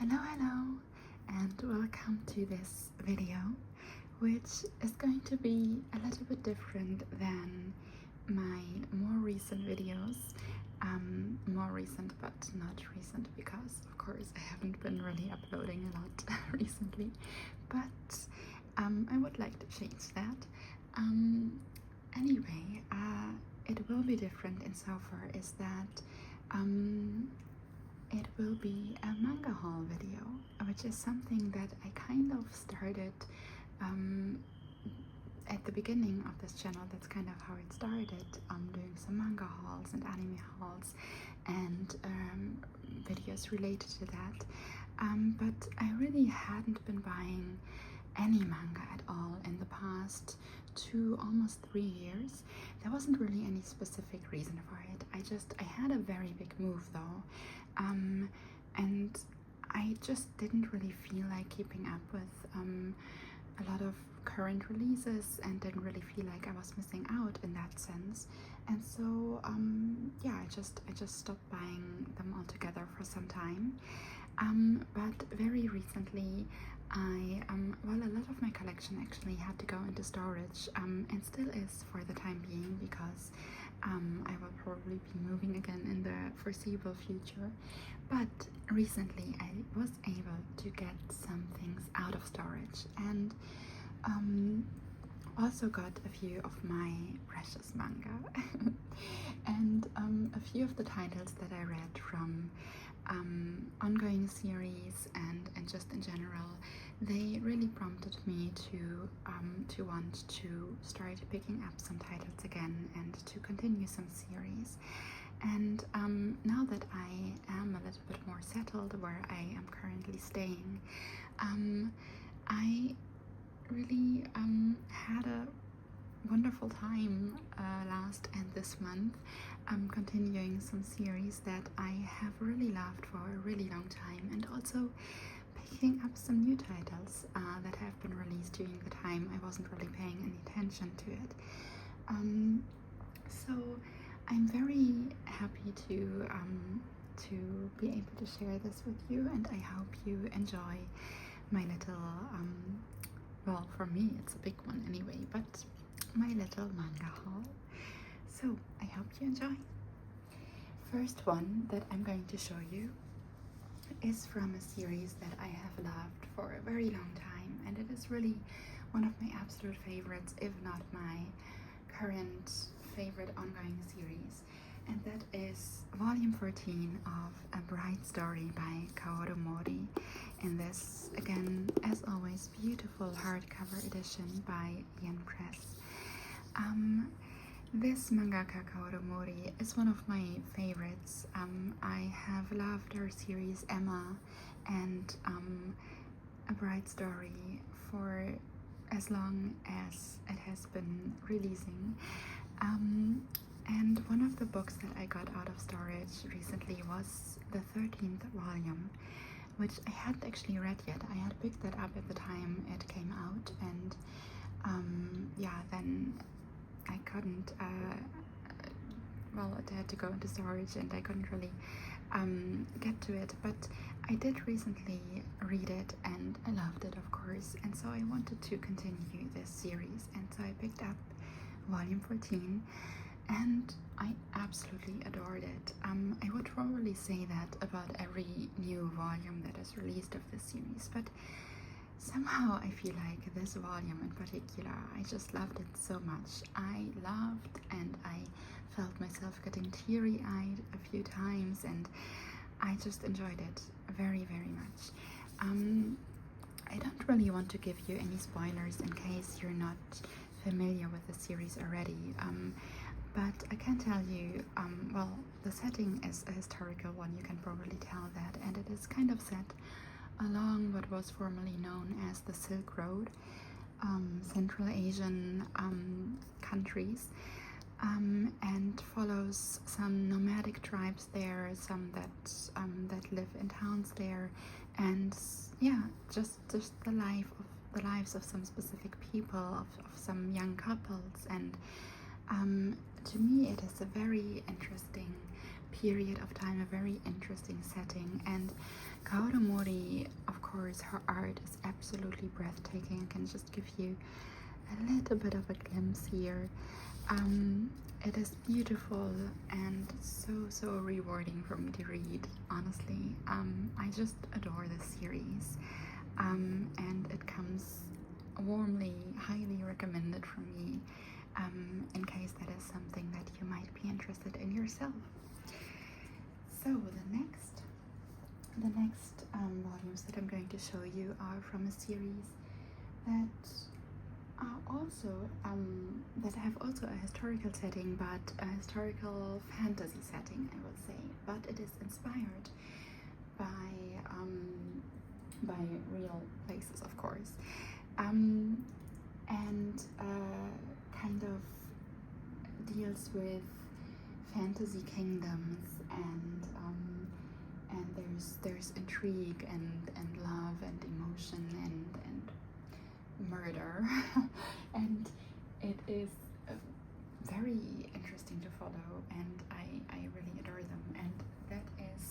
Hello, and welcome to this video, which is going to be a little bit different than my more recent videos. More recent, but not recent because, of course, I haven't been really uploading a lot recently. But I would like to change that. Anyway, it will be different insofar is that it will be a manga haul video, which is something that I kind of started at the beginning of this channel. That's kind of how it started, doing some manga hauls and anime hauls and videos related to that. But I really hadn't been buying any manga at all in the past 2, almost 3 years. There wasn't really any specific reason for it. I had a very big move though, and I just didn't really feel like keeping up with a lot of current releases and didn't really feel like I was missing out in that sense. And so yeah, I just stopped buying them altogether for some time. But very recently well, a lot of my collection actually had to go into storage, and still is for the time being, because I will probably be moving again in the foreseeable future. But recently I was able to get some things out of storage, and also got a few of my precious manga and a few of the titles that I read from ongoing series and just in general, they really prompted me to want to start picking up some titles again and to continue some series. And now that I am a little bit more settled where I am currently staying, I really had a wonderful time last and this month. I'm continuing some series that I have really loved for a really long time, and also picking up some new titles that have been released during the time I wasn't really paying any attention to it. So I'm very happy to be able to share this with you, and I hope you enjoy my little well, for me it's a big one anyway, but my little manga haul. So I hope you enjoy. First one that I'm going to show you is from a series that I have loved for a very long time, and it is really one of my absolute favorites, if not my current favorite ongoing series, and that is volume 14 of A Bright Story by Kaoru Mori, in this, again, as always, beautiful hardcover edition by Yen Press. This mangaka Kaoru Mori is one of my favorites. I have loved her series Emma and A Bright Story for as long as it has been releasing. And one of the books that I got out of storage recently was the 13th volume, which I hadn't actually read yet. I had picked that up at the time it came out, and yeah, then I couldn't, well, it had to go into storage and I couldn't really get to it, but I did recently read it and I loved it, of course, and so I wanted to continue this series, and so I picked up volume 14 and I absolutely adored it. I would probably say that about every new volume that is released of this series, but somehow I feel like this volume in particular, I just loved it so much. I loved and I felt myself getting teary-eyed a few times, and I just enjoyed it very, very much. I don't really want to give you any spoilers in case you're not familiar with the series already, but I can tell you, well, the setting is a historical one, you can probably tell that, and it is kind of set along what was formerly known as the Silk Road, Central Asian countries, and follows some nomadic tribes there, some that live in towns there, and yeah, just the lives of some specific people, of some young couples, and to me it is a very interesting period of time, a very interesting setting, and Kaoru Mori, of course, her art is absolutely breathtaking. I can just give you a little bit of a glimpse here. It is beautiful and so rewarding for me to read, honestly. I just adore this series, and it comes warmly, highly recommended from me, in case that is something that you might be interested in yourself. So the next volumes that I'm going to show you are from a series that are also that have also a historical setting, but a historical fantasy setting, I would say. But it is inspired by real places, of course, and kind of deals with fantasy kingdoms, and there's intrigue and love and emotion and murder and it is very interesting to follow, and I really adore them. And that is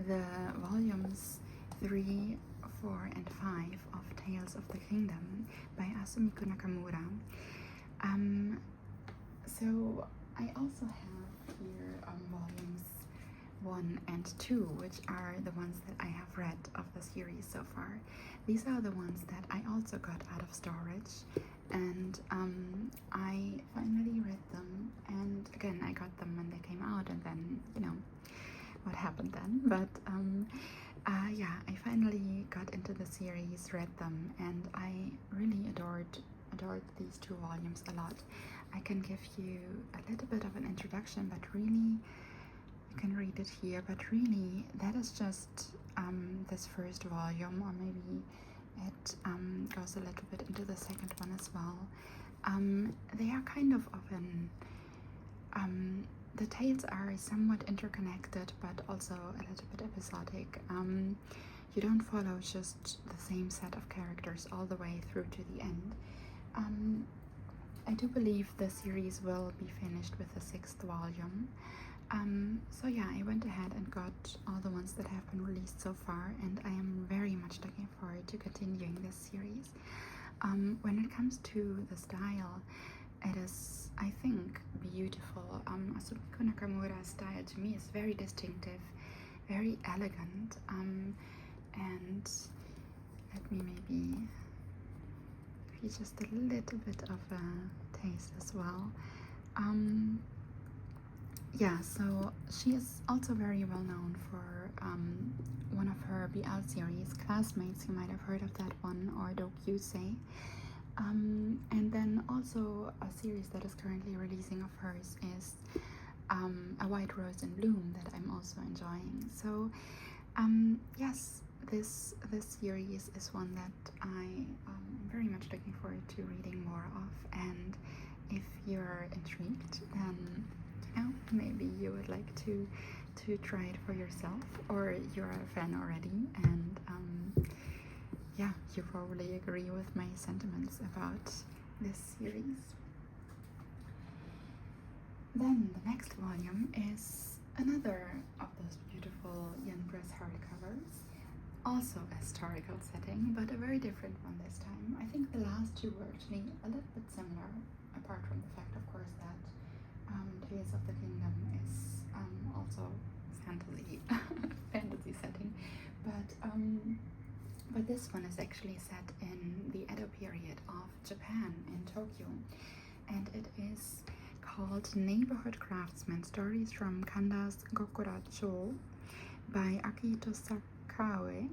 the volumes 3, 4, and 5 of Tales of the Kingdom by Asumiko Nakamura. So I also have here volumes 1 and 2, which are the ones that I have read of the series so far. These are the ones that I also got out of storage, and I finally read them. And again, I got them when they came out, and then, you know, what happened then. But yeah, I finally got into the series, read them, and I really adored these 2 volumes a lot. I can give you a little bit of an introduction, but really, you can read it here, but really that is just this first volume, or maybe it goes a little bit into the second one as well. They are kind of an the tales are somewhat interconnected, but also a little bit episodic. You don't follow just the same set of characters all the way through to the end. I do believe the series will be finished with the 6th volume. So yeah, I went ahead and got all the ones that have been released so far, and I am very much looking forward to continuing this series. When it comes to the style, it is, I think, beautiful. Asumiko Nakamura's style to me is very distinctive, very elegant, and let me maybe give you just a little bit of a taste as well. Yeah, so she is also very well known for one of her BL series, Classmates. You might have heard of that one, or Dokyusei. And then also a series that is currently releasing of hers is A White Rose in Bloom, that I'm also enjoying. So yes, this series is one that I am very much looking forward to reading more of. And if you're intrigued, then you know, maybe you would like to try it for yourself, or you're a fan already, and yeah, you probably agree with my sentiments about this series. Then the next volume is another of those beautiful Yen Press hardcovers, also a historical setting, but a very different one this time. I think the last 2 were actually a little bit similar, apart from the fact, of course, that Tales of the Kingdom is also fantasy setting, but this one is actually set in the Edo period of Japan, in Tokyo, and it is called Neighborhood Craftsman: Stories from Kanda's Gokuracho by Akito Sakaue.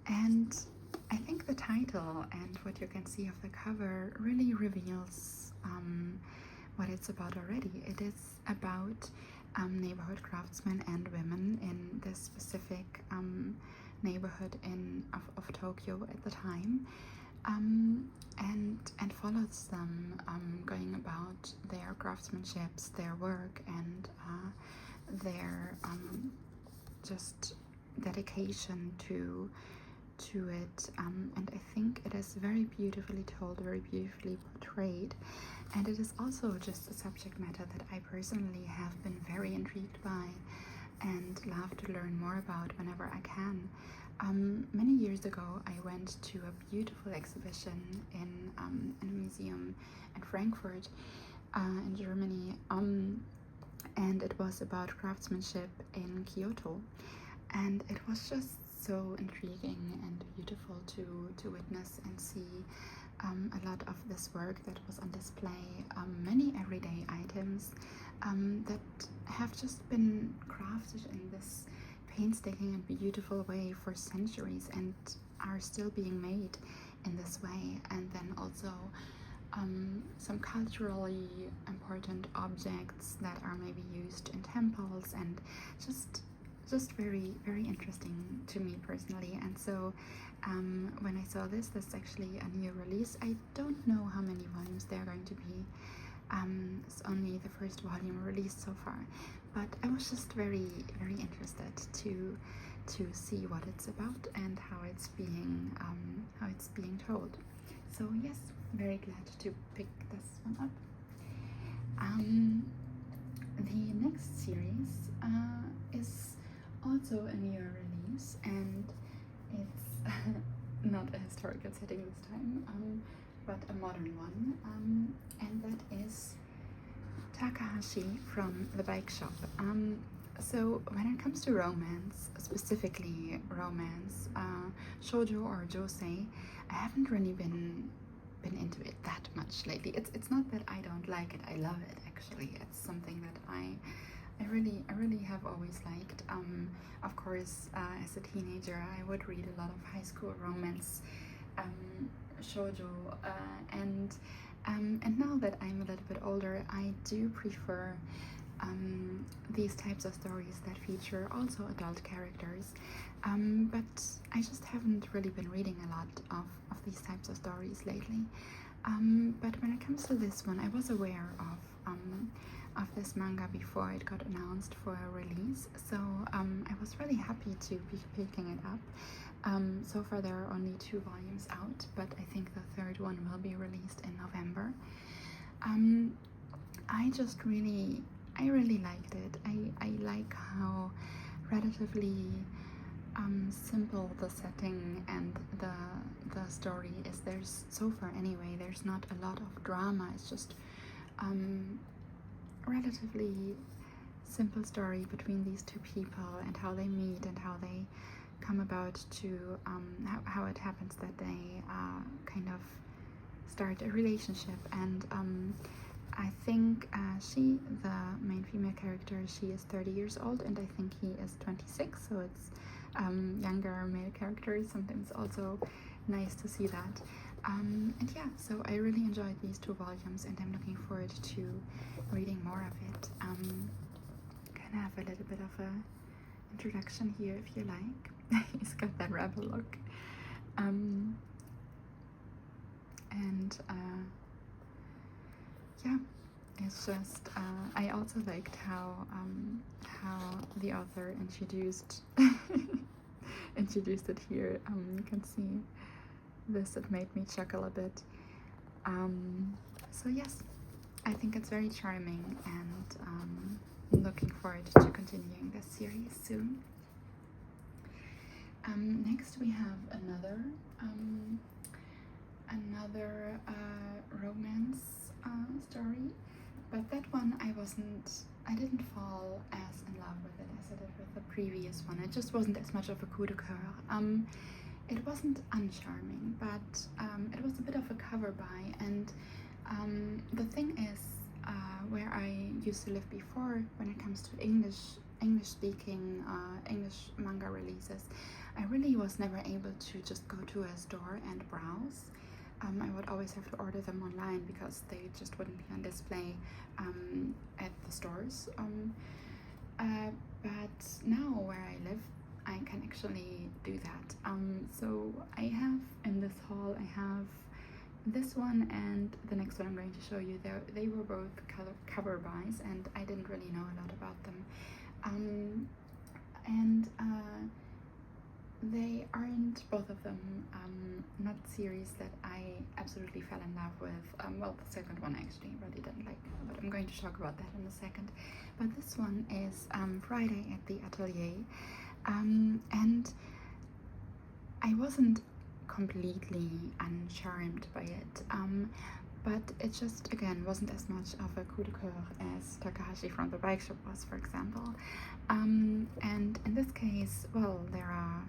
And I think the title and what you can see of the cover really reveals what it's about already. It is about neighborhood craftsmen and women in this specific neighborhood of Tokyo at the time, and follows them going about their craftsmanships, their work, and their just dedication to it, and I think it is very beautifully told, very beautifully portrayed, and it is also just a subject matter that I personally have been very intrigued by. and love to learn more about whenever I can. Many years ago, I went to a beautiful exhibition in a museum in Frankfurt, in Germany, and it was about craftsmanship in Kyoto, and it was just so intriguing and beautiful to witness and see a lot of this work that was on display, many everyday items that have just been crafted in this painstaking and beautiful way for centuries and are still being made in this way. And then also some culturally important objects that are maybe used in temples, and just very, very interesting to me personally. And so when I saw this is actually a new release. I don't know how many volumes there are going to be. It's only the first volume released so far, but I was just very, very interested to see what it's about and how it's being told. So yes, very glad to pick this one up. The next series is also a new release, and it's not a historical setting this time, but a modern one, and that is Takahashi from the Bike Shop. So when it comes to romance, specifically romance, shoujo or josei, I haven't really been into it that much lately. It's not that I don't like it, I love it actually. It's something that I really have always liked. Of course, as a teenager, I would read a lot of high school romance, shoujo, and now that I'm a little bit older, I do prefer these types of stories that feature also adult characters, but I just haven't really been reading a lot of these types of stories lately. But when it comes to this one, I was aware of this manga before it got announced for a release, so I was really happy to be picking it up. So far there are only 2 volumes out, but I think the 3rd one will be released in November. I really liked it. I like how relatively simple the setting and the story is. There's, so far anyway, there's not a lot of drama. It's just relatively simple story between these 2 people and how they meet and how they come about to how it happens that they kind of start a relationship. And I think she, the main female character, she is 30 years old, and I think he is 26, so it's younger male characters. Sometimes also nice to see that. And yeah, so I really enjoyed these 2 volumes, and I'm looking forward to reading more of it. Kind of have a little bit of a introduction here if you like. He's got that rebel look. Yeah, it's just I also liked how the author introduced it here. You can see this, it made me chuckle a bit. So yes, I think it's very charming, and looking forward to continuing this series soon. Next we have another romance story, but that one I didn't fall as in love with it as I did with the previous one. It just wasn't as much of a coup de coeur. It wasn't uncharming, but it was a bit of a cover buy, and the thing is, where I used to live before, when it comes to English-speaking English manga releases, I really was never able to just go to a store and browse. I would always have to order them online because they just wouldn't be on display at the stores. But now where I live, I can actually do that. So I have in this haul, I have this one and the next one I'm going to show you. They were both cover buys, and I didn't really know a lot about them. they aren't, both of them, not series that I absolutely fell in love with. Well, the second one I actually really didn't like, but I'm going to talk about that in a second. But this one is Friday at the Atelier, and I wasn't completely uncharmed by it, but it just, again, wasn't as much of a coup de coeur as Takahashi from the Bike Shop was, for example. And in this case, well, there are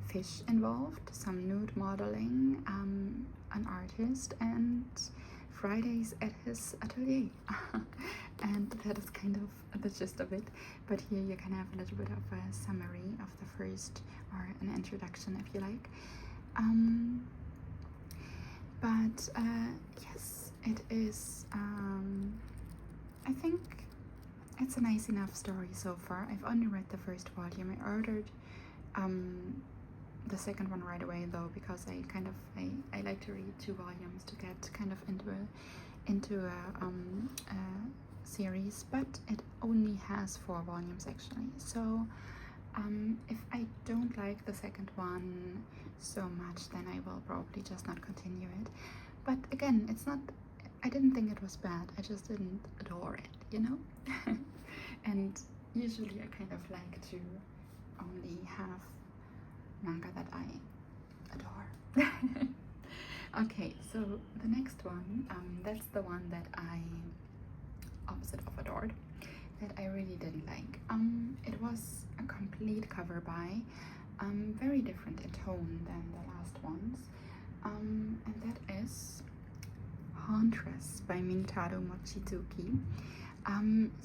fish involved, some nude modeling, an artist, and Fridays at his atelier. And that is kind of the gist of it. But here you can have a little bit of a summary of the first, or an introduction if you like. But yes, it is, I think it's a nice enough story so far. I've only read the first volume. I ordered the second one right away though, because I like to read 2 volumes to get kind of into a series, but it only has 4 volumes actually. So if I don't like the second one so much, then I will probably just not continue it. But again, it's not, I didn't think it was bad, I just didn't adore it, you know? And usually I kind of like to only have manga that I adore. Okay, so the next one, that's the one that I, opposite of adored, that I really didn't like. It was a complete cover by, very different in tone than the last ones, and that is Hauntress by Mintaro Mochizuki.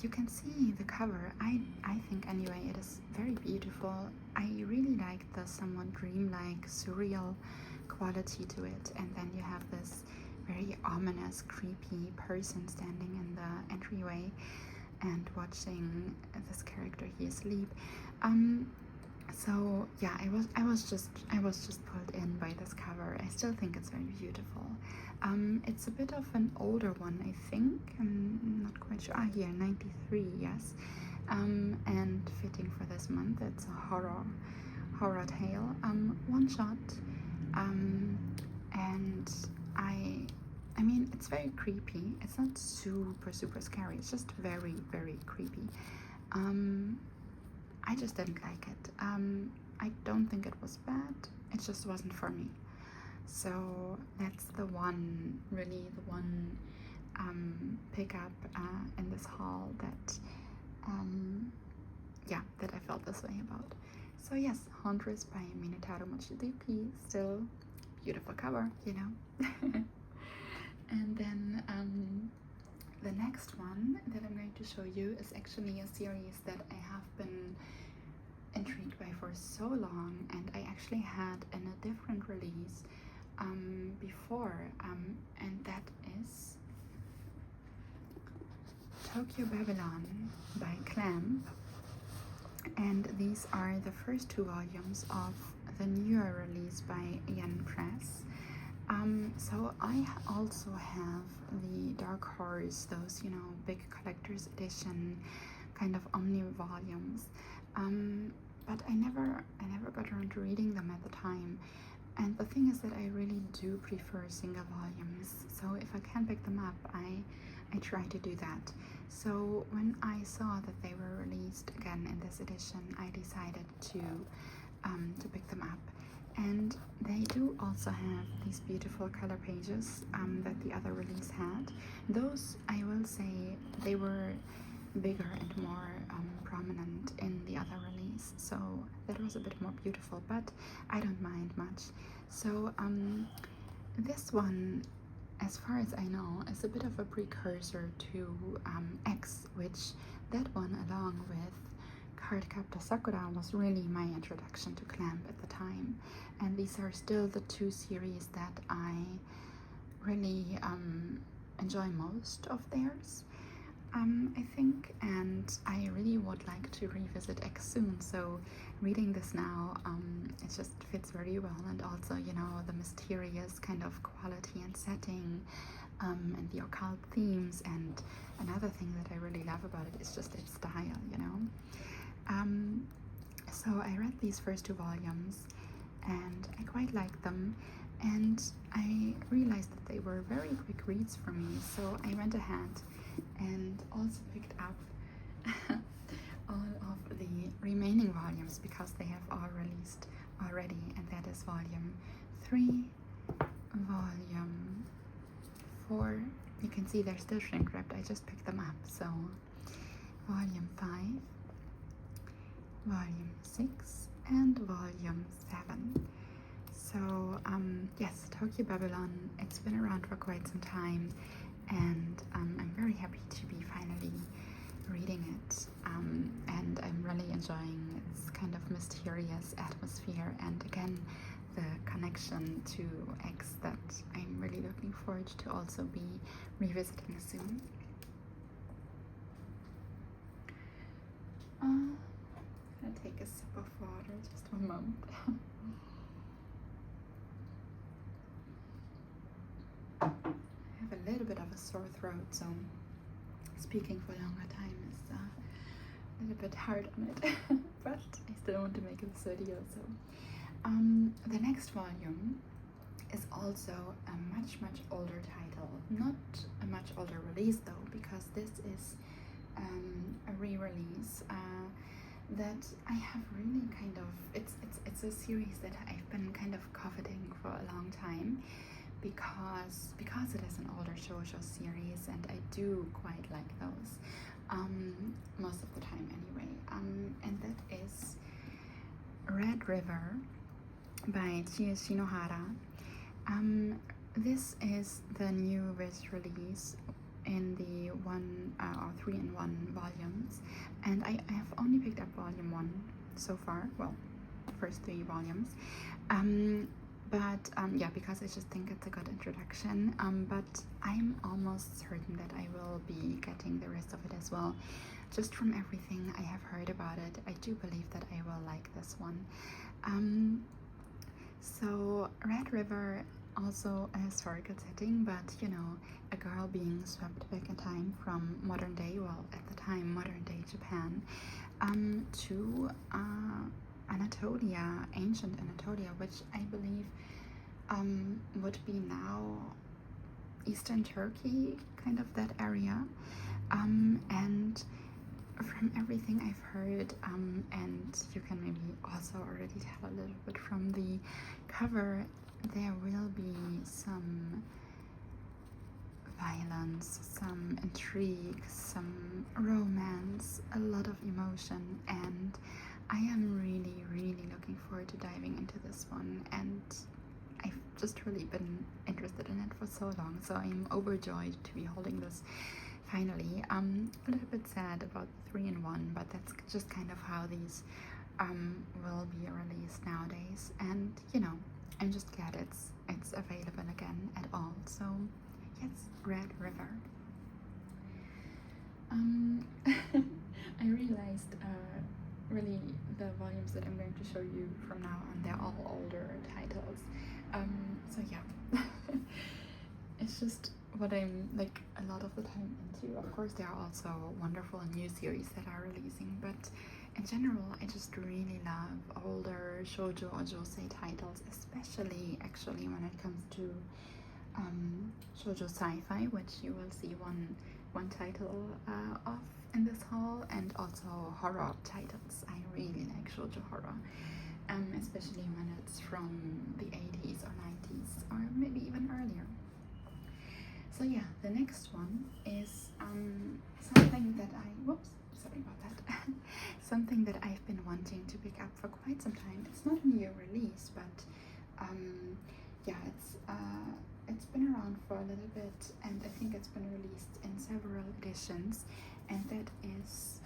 You can see the cover. I think anyway it is very beautiful. I really like the somewhat dreamlike, surreal quality to it, and then you have this very ominous, creepy person standing in the entryway and watching this character here sleep. So yeah, I was just pulled in by this cover. I still think it's very beautiful. It's a bit of an older one, I think. I'm not quite sure. Here, 93, yes. And fitting for this month. It's a horror tale, one shot. And I mean, it's very creepy. It's not super scary. It's just very creepy. I just didn't like it. I don't think it was bad. It just wasn't for me. So that's the one, really the one pickup in this haul that, yeah, that I felt this way about. So yes, Hauntress by Minotauro Mochizuki, still beautiful cover, you know. And then the next one that I'm going to show you is actually a series that I have been intrigued by for so long, and I actually had in a different release before, and that is Tokyo Babylon by Clamp. And these are the first 2 volumes of the newer release by Yen Press. So I also have the Dark Horse, those, you know, big collector's edition kind of omni volumes, but I never got around to reading them at the time. And the thing is that I really do prefer single volumes, so if I can pick them up, I try to do that. So when I saw that they were released again in this edition, I decided to pick them up. And they do also have these beautiful color pages that the other release had. Those, I will say, they were bigger and more prominent in the other release, so that was a bit more beautiful, but I don't mind much. So this one, as far as I know, is a bit of a precursor to X, which that one, along with Cardcaptor Sakura, was really my introduction to Clamp at the time. And these are still the 2 series that I really enjoy most of theirs, I think, and I really would like to revisit X soon. So reading this now, it just fits very well, and also, you know, the mysterious kind of quality and setting, and the occult themes. And another thing that I really love about it is just its style, you know. So I read these first 2 volumes, and I quite liked them, and I realized that they were very quick reads for me, so I went ahead and also picked up all of the remaining volumes because they have all released already, and that is volume 3, volume 4. You can see they're still shrink wrapped, I just picked them up. So volume 5, volume 6, and volume 7. So yes, Tokyo Babylon, it's been around for quite some time, and I'm very happy to be finally reading it, and I'm really enjoying its kind of mysterious atmosphere, and again the connection to X that I'm really looking forward to also be revisiting soon. I'm gonna take a sip of water, just 1 moment. I have a little bit of a sore throat, so speaking for a longer time is a little bit hard on it, but I still want to make this video. So the next volume is also a much older title, not a much older release though, because this is a re-release that I have really kind of, it's a series that I've been kind of coveting for a long time, because it is an older shoujo series, and I do quite like those most of the time anyway, and that is Red River by Chie Shinohara. This is the new release in the 3-in-1 volumes, and I have only picked up volume 1 so far, well, first 3 volumes, but yeah, because I just think it's a good introduction, but I'm almost certain that I will be getting the rest of it as well. Just from everything I have heard about it, I do believe that I will like this one. So Red River, also a historical setting, but you know, a girl being swept back in time from modern day, well, at the time modern day Japan, to Anatolia, ancient Anatolia, which I believe would be now Eastern Turkey, kind of that area, and from everything I've heard, and you can maybe also already tell a little bit from the cover, there will be some violence, some intrigue, some romance, a lot of emotion, and I am really looking forward to diving into this one, and I've just really been interested in it for so long, so I'm overjoyed to be holding this finally. A little bit sad about 3-in-1, but that's just kind of how these will be released nowadays, and you know, I'm just glad it's available again at all. So yes, Red River. I realized really the volumes that I'm going to show you from now on, they're all older titles, so yeah. It's just what I'm like a lot of the time into. Of course there are also wonderful new series that are releasing, but in general I just really love older shoujo or josei titles, especially actually when it comes to shoujo sci-fi, which you will see one title of in this haul, and also horror titles. I really like shoujo horror, especially when it's from the 80s or 90s or maybe even earlier. So yeah, the next one is something that something that I've been wanting to pick up for quite some time. It's not a new release, but yeah, it's been around for a little bit, and I think it's been released in several editions, and that is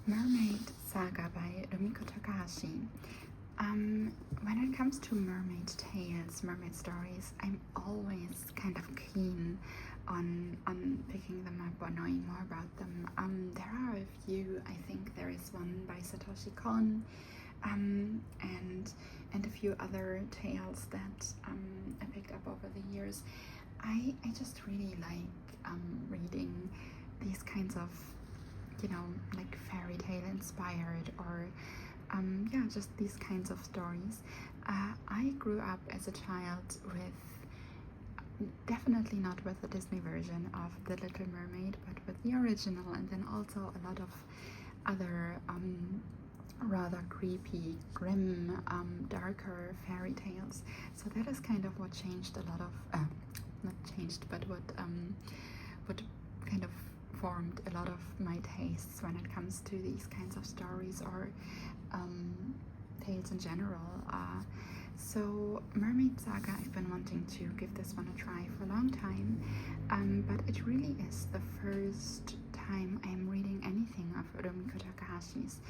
Mermaid Saga by Rumiko Takahashi. When it comes to mermaid tales, mermaid stories, I'm always kind of keen on picking them up or knowing more about them. There are a few. I think there is one by Satoshi Kon, and a few other tales that I picked up over the years. I just really like reading these kinds of, you know, like fairy tale inspired or yeah, just these kinds of stories. I grew up as a child with, definitely not with the Disney version of The Little Mermaid, but with the original, and then also a lot of other rather creepy, grim, darker fairy tales. So that is kind of what changed a lot of, not changed, but what kind of formed a lot of my tastes when it comes to these kinds of stories or tales in general. So Mermaid Saga, I've been wanting to give this one a try for a long time, but it really is the first time I'm reading anything of Rumiko Takahashi's.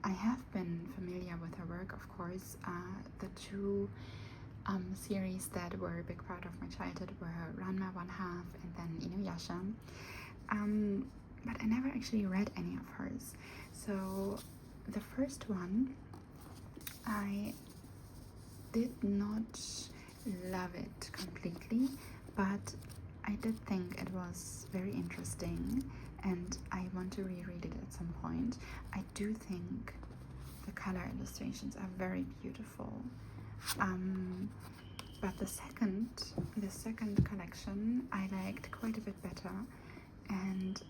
I have been familiar with her work, of course. The two series that were a big part of my childhood were Ranma One Half and then Inuyasha. But I never actually read any of hers. So the first one, I did not love it completely, but I did think it was very interesting and I want to reread it at some point. I do think the color illustrations are very beautiful. But the second collection I liked quite a bit better, and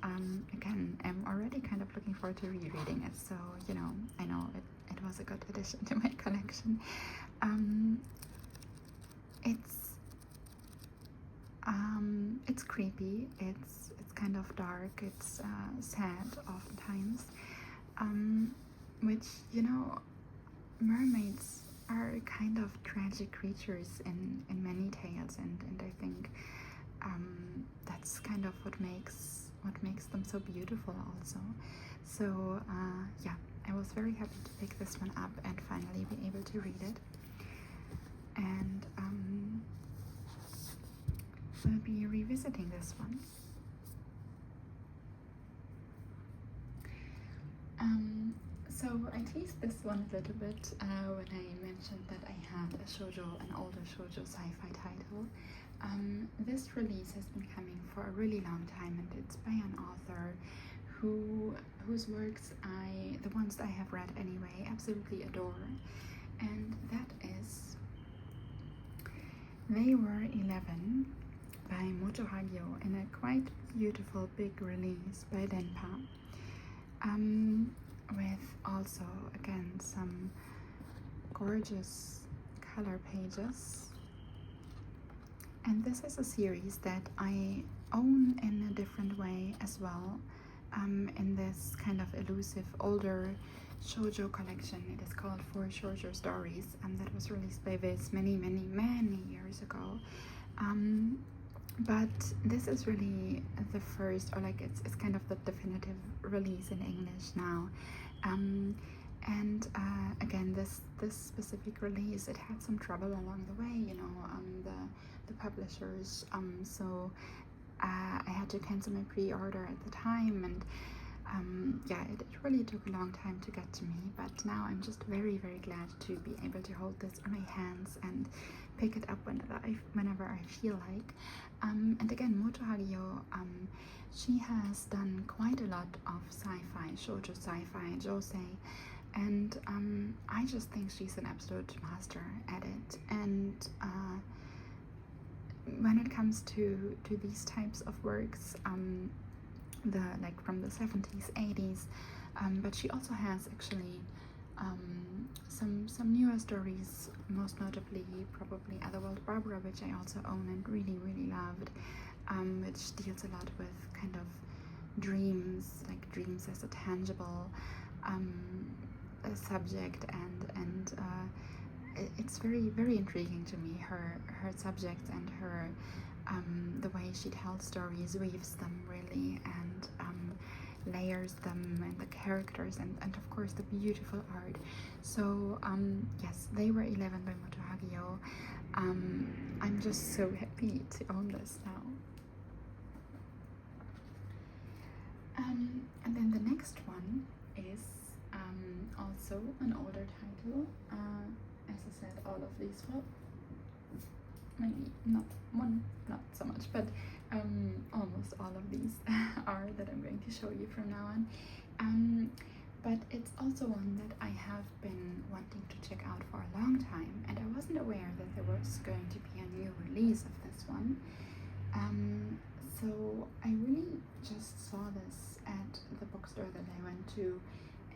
again, I'm already kind of looking forward to rereading it. So I know it was a good addition to my collection. It's creepy. It's kind of dark. It's sad oftentimes. Which mermaids are kind of tragic creatures in many tales, and I think that's kind of what makes them so beautiful also. So yeah, I was very happy to pick this one up and finally be able to read it. And we'll be revisiting this one. So I teased this one a little bit when I mentioned that I had an older shoujo sci-fi title. This release has been coming for a really long time, and it's by an author whose works the ones I have read anyway, absolutely adore. And that is They Were 11 by Moto Hagio, in a quite beautiful big release by Denpa. With also, again, some gorgeous color pages. And this is a series that I own in a different way as well, in this kind of elusive older shoujo collection. It is called Four Shoujo Stories, that was released by Viz many years ago. But this is really the first, or like it's kind of the definitive release in English now. And again, this specific release, it had some trouble along the way, the publishers. So I had to cancel my pre-order at the time, and yeah, it really took a long time to get to me. But now I'm just very glad to be able to hold this in my hands and pick it up whenever I feel like. And again, Moto Hagio, she has done quite a lot of sci-fi, shoujo sci-fi, josei, and I just think she's an absolute master at it. And when it comes to these types of works, from the 70s, 80s, but she also has actually some newer stories, most notably probably Otherworld Barbara, which I also own and really loved, which deals a lot with kind of dreams, like dreams as a tangible subject, and it's very intriguing to me, her subjects and her the way she tells stories, weaves them really, and layers them, and the characters, and of course the beautiful art. So yes, They Were 11 by Moto Hagio. I'm just so happy to own this now. And then the next one is also an older title. As I said, all of these, well, maybe not so much, but almost all of these are that I'm going to show you from now on. but it's also one that I have been wanting to check out for a long time, and I wasn't aware that there was going to be a new release of this one. So I really just saw this at the bookstore that I went to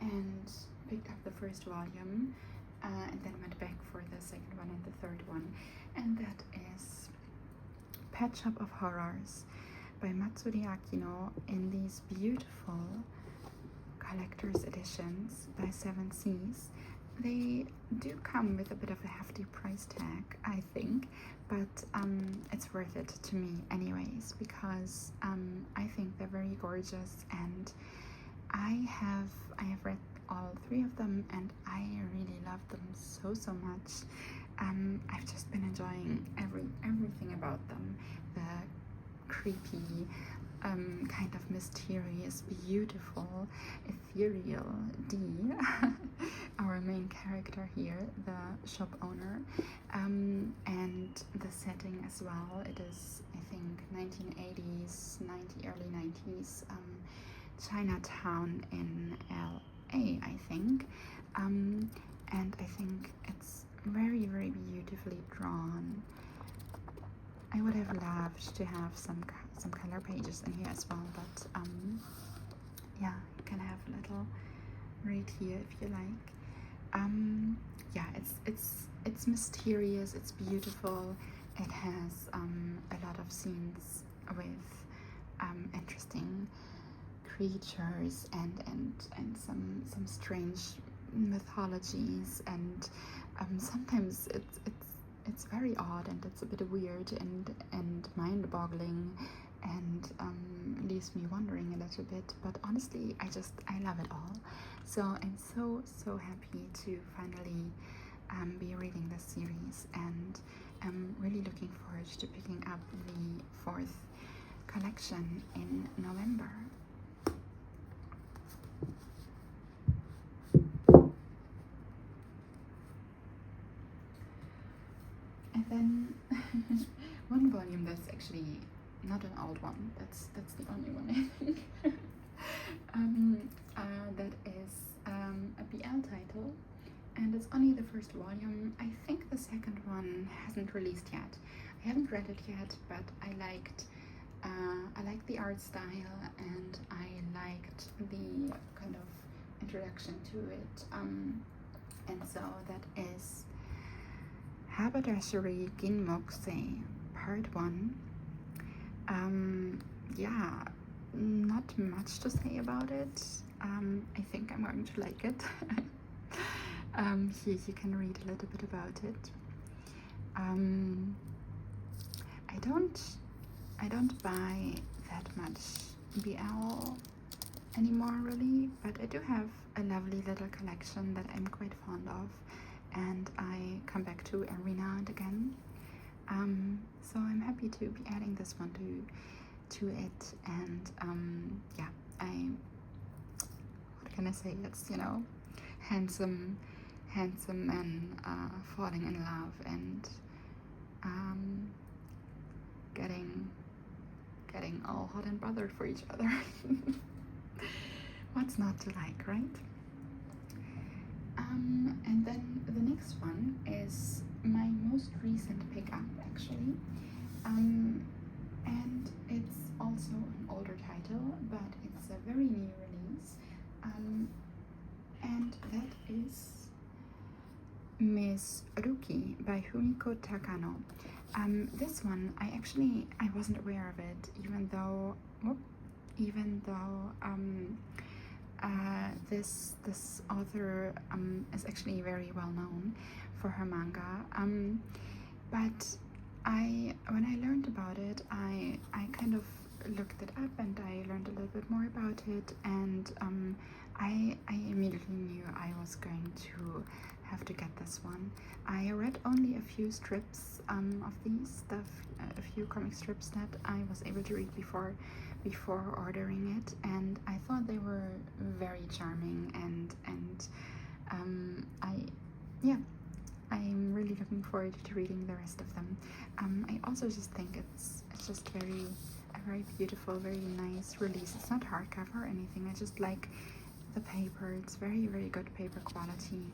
and picked up the first volume, and then went back for the second one and the third one, and that is Pet Shop of Horrors by Matsuri Akino in these beautiful collector's editions by Seven Seas. They do come with a bit of a hefty price tag, I think, but it's worth it to me anyways, because I think they're very gorgeous, and I have read all three of them and I really love them so much. I've just been enjoying everything about them. The creepy, kind of mysterious, beautiful, ethereal Dee, our main character here, the shop owner, and the setting as well. It is, I think, 1980s, early 90s, Chinatown in LA, I think, and I think it's very beautifully drawn. I would have loved to have some color pages in here as well, but yeah, you can have a little right here if you like. Yeah, it's mysterious, it's beautiful. It has a lot of scenes with interesting creatures and some strange mythologies, and sometimes it's very odd, and it's a bit weird and mind-boggling, and leaves me wondering a little bit, but honestly I love it all. So I'm so happy to finally be reading this series, and I'm really looking forward to picking up the fourth collection in November. And then one volume that's actually not an old one, that's the only one I think, that is a BL title, and it's only the first volume. I think the second one hasn't released yet. I haven't read it yet, but I liked the art style, and I liked the kind of introduction to it, and so that is Haberdashery Ginmokusei Part 1. Yeah, not much to say about it. I think I'm going to like it. Here you can read a little bit about it. I don't buy that much BL anymore really, but I do have a lovely little collection that I'm quite fond of, and I come back to every now and again. So I'm happy to be adding this one to it, and yeah, what can I say? It's, you know, handsome men falling in love and getting all hot and bothered for each other. What's not to like, right? And then the next one is my most recent pickup, actually, and it's also an older title, but it's a very new release, and that is Miss Ruki by Humiko Takano. This one, I wasn't aware of it, even though this author is actually very well known for her manga, but when I learned about it, I kind of looked it up and I learned a little bit more about it, and I immediately knew I was going to have to get this one. I read only a few strips of these stuff, a few comic strips that I was able to read before ordering it, and I thought they were very charming, and I'm really looking forward to reading the rest of them. I also just think it's just a very beautiful, very nice release. It's not hardcover or anything. I just like the paper. It's very, very good paper quality.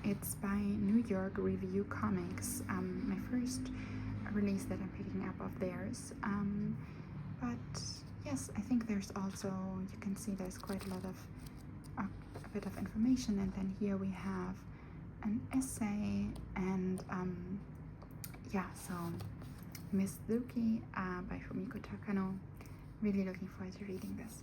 It's by New York Review Comics, my first release that I'm picking up of theirs. But yes, I think there's also, you can see there's quite a lot of, a bit of information, and then here we have an essay, and yeah, so Miss Zuki by Fumiko Takano. Really looking forward to reading this.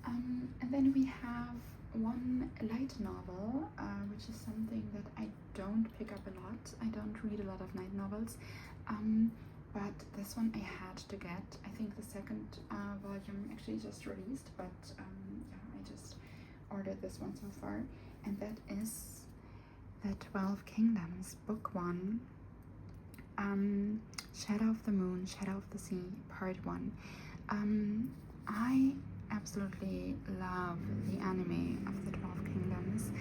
And then we have one light novel, which is something that I don't pick up a lot. I don't read a lot of light novels, but this one I had to get. I think the second volume actually just released, but yeah, I just ordered this one so far, and that is The 12 Kingdoms, Book 1, Shadow of the Moon, Shadow of the Sea, Part 1. I absolutely love the anime of the 12 Kingdoms.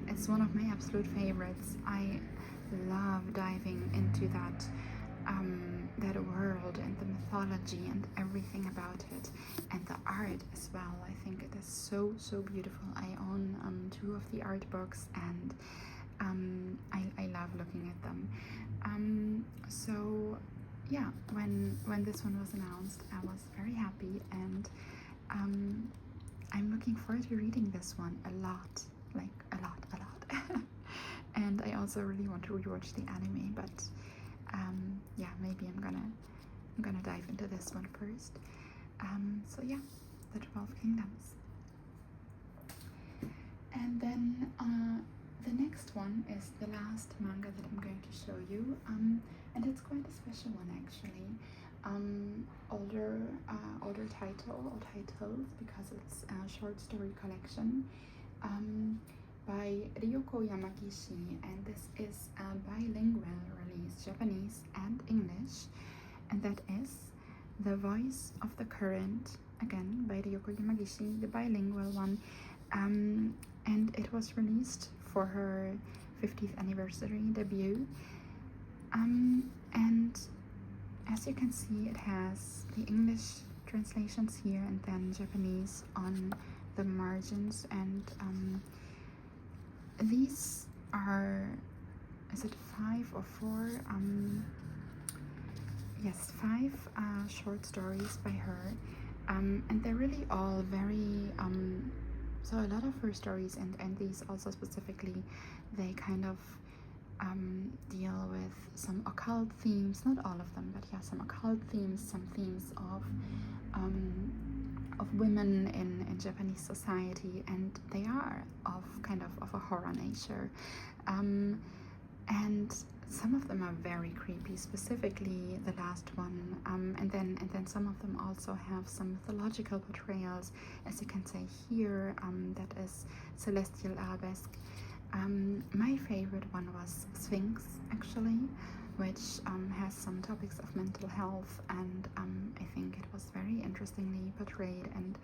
It's one of my absolute favorites. I love diving into that that world and the mythology and everything about it, and the art as well. I think it is so beautiful. I own 2 of the art books, and I love looking at them. So yeah, when this one was announced, I was very happy, and I'm looking forward to reading this one a lot, like a lot. And I also really want to rewatch the anime, but yeah, maybe I'm gonna dive into this one first. So yeah, The 12 Kingdoms. And then the next one is the last manga that I'm going to show you, and it's quite a special one actually. Older titles, because it's a short story collection by Ryoko Yamagishi, and this is a bilingual release, Japanese and English, and that is The Voice of the Current, again by Ryoko Yamagishi, the bilingual one, and it was released for her 50th anniversary debut, and as you can see, it has the English translations here and then Japanese on the margins, and these are, is it 5 or 4? Yes, 5 short stories by her, and they're really all very, so a lot of her stories, and these also specifically, they kind of deal with some occult themes, not all of them, but yeah, some occult themes, some themes of women in Japanese society, and they are of kind of a horror nature, and some of them are very creepy, specifically the last one, and then some of them also have some mythological portrayals, as you can say here, that is celestial arabesque. My favorite one was Sphinx, actually, which has some topics of mental health, and I think it was very interestingly portrayed, and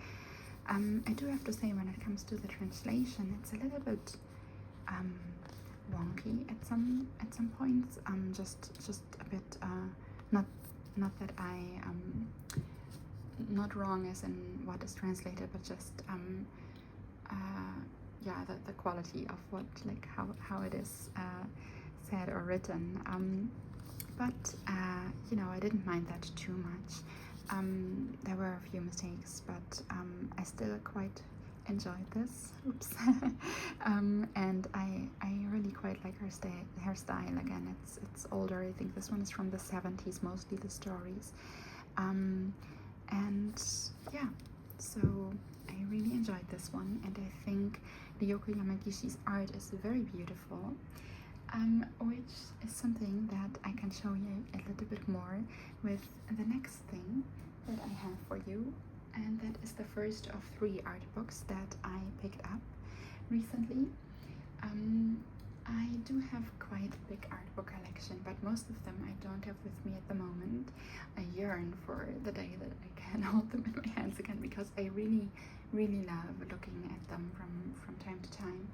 I do have to say, when it comes to the translation, it's a little bit wonky at some points, just a bit not that I not wrong as in what is translated, but just yeah, the quality of what, like how it is said or written, but you know, I didn't mind that too much. There were a few mistakes, but I still quite enjoyed this. Oops. And I really quite like her hairstyle. Again, it's older. I think this one is from the 70s, mostly the stories, and yeah, so I really enjoyed this one, and I think Ryoko Yamagishi's art is very beautiful, which is something that I can show you a little bit more with the next thing that I have for you, and that is the first of 3 art books that I picked up recently. I do have quite a big art book collection, but most of them I don't have with me at the moment. I yearn for the day that I can hold them in my hands again, because I really love looking at them from time to time.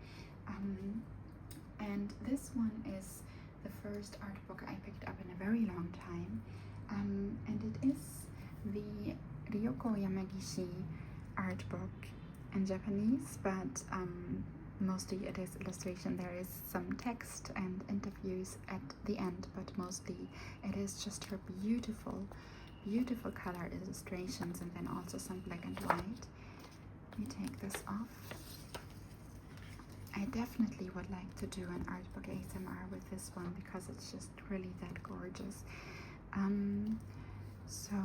And this one is the first art book I picked up in a very long time, and it is the Ryoko Yamagishi art book in Japanese, but mostly it is illustration. There is some text and interviews at the end, but mostly it is just her beautiful color illustrations, and then also some black and white. Let me take this off. I definitely would like to do an art book ASMR with this one because it's just really that gorgeous. So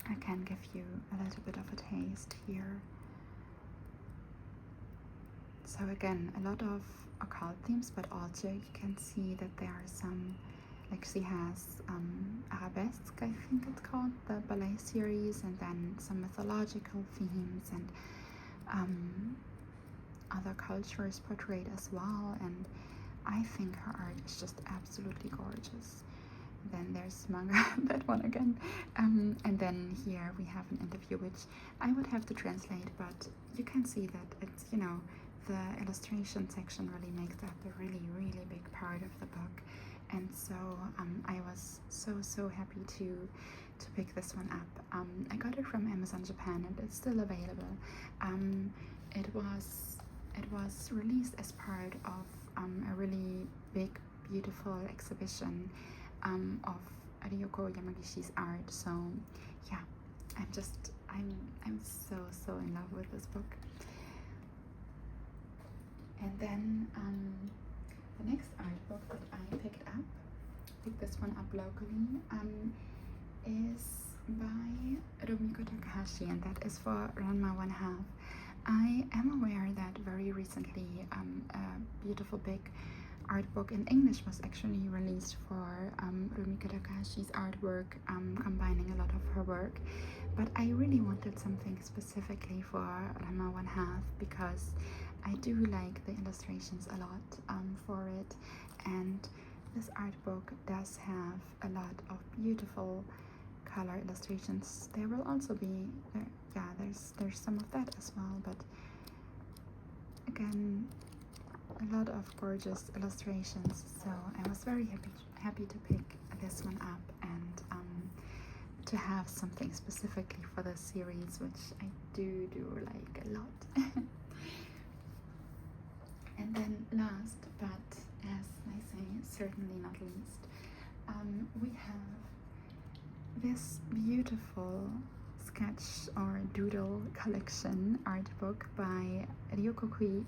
I can give you a little bit of a taste here. So again, a lot of occult themes, but also you can see that there are some, like she has arabesque, I think it's called, the ballet series, and then some mythological themes and other cultures portrayed as well, and I think her art is just absolutely gorgeous. Then there's manga, that one again, and then here we have an interview which I would have to translate, but you can see that it's, you know, the illustration section really makes up a really big part of the book, and so I was so happy to pick this one up. I got it from Amazon Japan and it's still available. It was released as part of a really big beautiful exhibition of Ryoko Yamagishi's art. So yeah, I'm so in love with this book. And then the next art book that I picked this one up locally, is by Rumiko Takahashi, and that is for Ranma 1/2. I am aware that very recently a beautiful big art book in English was actually released for Rumiko Takahashi's artwork, combining a lot of her work, but I really wanted something specifically for Ranma 1/2 because I do like the illustrations a lot for it, and this art book does have a lot of beautiful color illustrations. There will also be there's some of that as well, but again, a lot of gorgeous illustrations. So I was very happy to pick this one up and to have something specifically for the series, which I do like a lot. And then last, but as I say, certainly not least, we have this beautiful sketch or doodle collection art book by Ryoko Kui,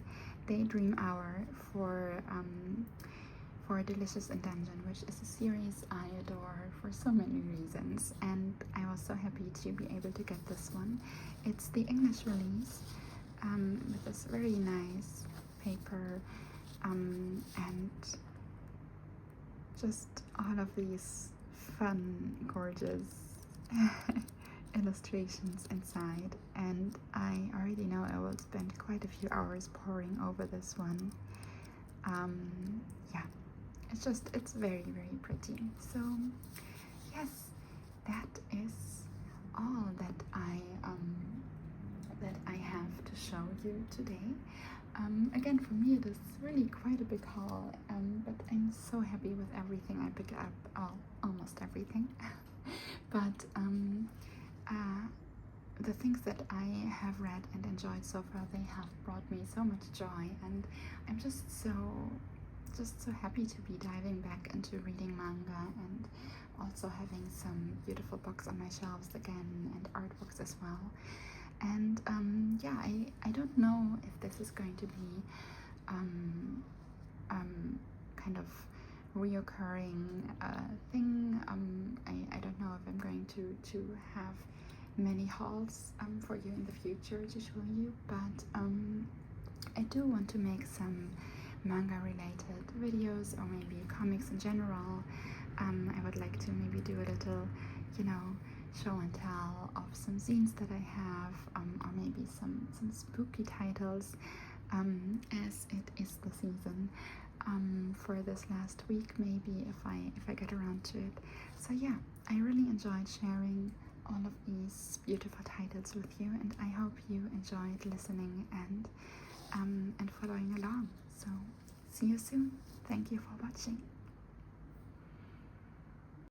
Daydream Hour, for Delicious in Dungeon, which is a series I adore for so many reasons, and I was so happy to be able to get this one. It's the English release with this very nice paper and just all of these fun, gorgeous illustrations inside, and I already know I will spend quite a few hours poring over this one. Yeah, it's very pretty. So yes, that is all that I have to show you today. Again, for me it is really quite a big haul, but I'm so happy with everything I picked up, almost everything. But the things that I have read and enjoyed so far, they have brought me so much joy, and I'm just so happy to be diving back into reading manga and also having some beautiful books on my shelves again, and art books as well. And yeah, I don't know if this is going to be kind of reoccurring thing. I don't know if I'm going to have many hauls for you in the future to show you, but I do want to make some manga related videos, or maybe comics in general. I would like to maybe do a little, you know, show and tell of some zines that I have, or maybe some spooky titles, as it is the season for this last week, maybe if I get around to it. So yeah, I really enjoyed sharing all of these beautiful titles with you, and I hope you enjoyed listening and following along. So see you soon. Thank you for watching.